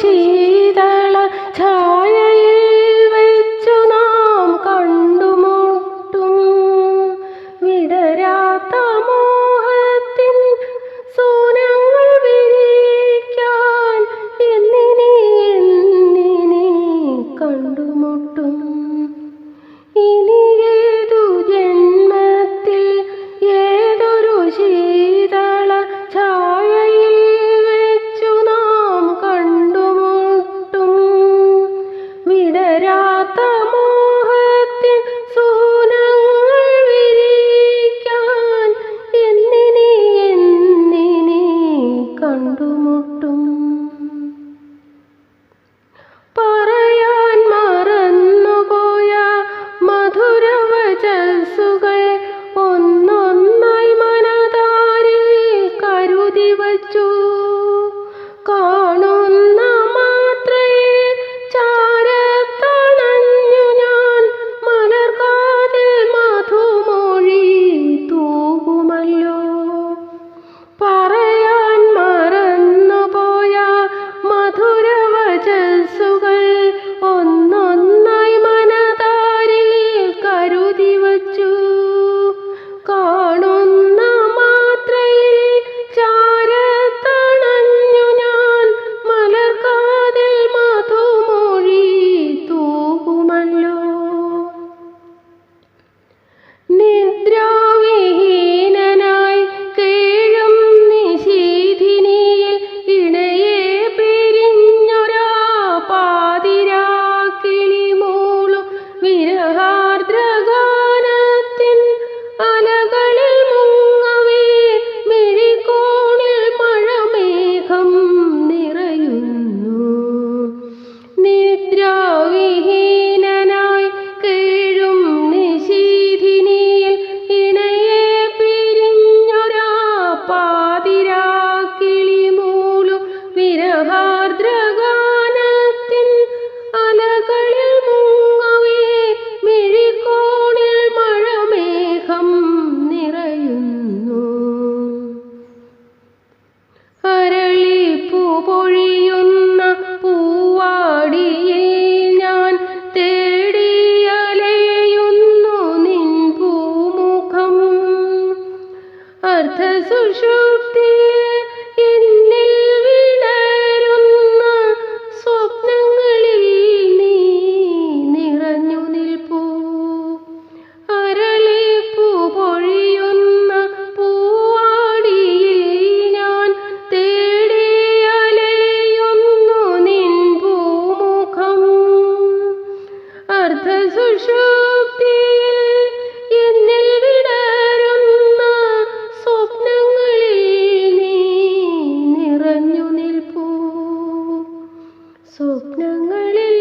ശീതള ഛായയിൽ വെച്ചു നാം കണ്ടുമുട്ടും. വിടരാത്ത മോഹത്തിൻ സൂനങ്ങൾ വിരിക്കാൻ എന്നിനി കണ്ടുമുട്ടും. ഇനി ഏതു ജന്മത്തിൽ ഏതൊരു ശീതള ഛായയിൽ വെച്ചു നാം കണ്ടുമുട്ടും. വിടരാത്ത മോഹത്തിൻ സൂനങ്ങൾ വിരിക്കാൻ എന്നിനി കണ്ടുമുട്ടും. പറയാൻ മറന്നുപോയ മധുരവചസ്സുകൾ ഒന്നൊന്നായി മനതാരിൽ കരുതി വച്ചു. കാണുന്ന മാത്രയിൽ ചാരത്തണഞ്ഞു ഞാൻ മലർകാതിൽ മധുമൊഴി തൂകുമല്ലോ. പറയാൻ മറന്നുപോയ മധുരവചസ്സുകൾ ഒന്നൊന്നായി മനതാരിൽ കരുതി വച്ചു. കാണുന്ന മാത്രയിൽ ചാരത്തണഞ്ഞു ഞാൻ മലർകാതിൽ മധുമൊഴി തൂകുമല്ലോ. നിദ്രാവിഹീനനായി കേഴും നിശീഥിനിയിൽ ഇണയെ പിരിഞ്ഞൊരാ പാതിരാക്കിളി മൂളും വിരഹാർദ്രഗാനത്തിൻ അലകളിൽ മുങ്ങവേ മിഴിക്കോണിൽ മഴമേഘം നിറയുന്നു. നിദ്രാവിഹീനനായി കേഴും നിശീഥിനിയിൽ ഇണയെ പിരിഞ്ഞൊരാ പാതിരാക്കിളി മൂളും വിരഹാർദ്രഗാനത്തിൻ അലകളിൽ മുങ്ങവേ മിഴിക്കോണിൽ മഴമേഘം നിറയുന്നു. അരളിപ്പൂ പൊഴിയുന്ന പൂവാടിയിൽ ഞാൻ തേടിയലയുന്നു നിൻ പൂമുഖം. അർദ്ധസുഷുപ്തിയിൽ എന്നിൽ വിടരുന്ന സ്വപ്നങ്ങളിൽ നീ നിറഞ്ഞു നിൽപ്പൂ. അരളിപ്പൂ പൊഴിയുന്ന പൂവാടിയിൽ ഞാൻ തേടിയലയുന്നു നിൻ പൂമുഖം. അർദ്ധസുഷുപ്തിയിൽ എന്നിൽ വിടരുന്ന സ്വപ്നങ്ങളിൽ നീ നിറഞ്ഞു നിൽപ്പൂ. സ്വപ്നങ്ങളിൽ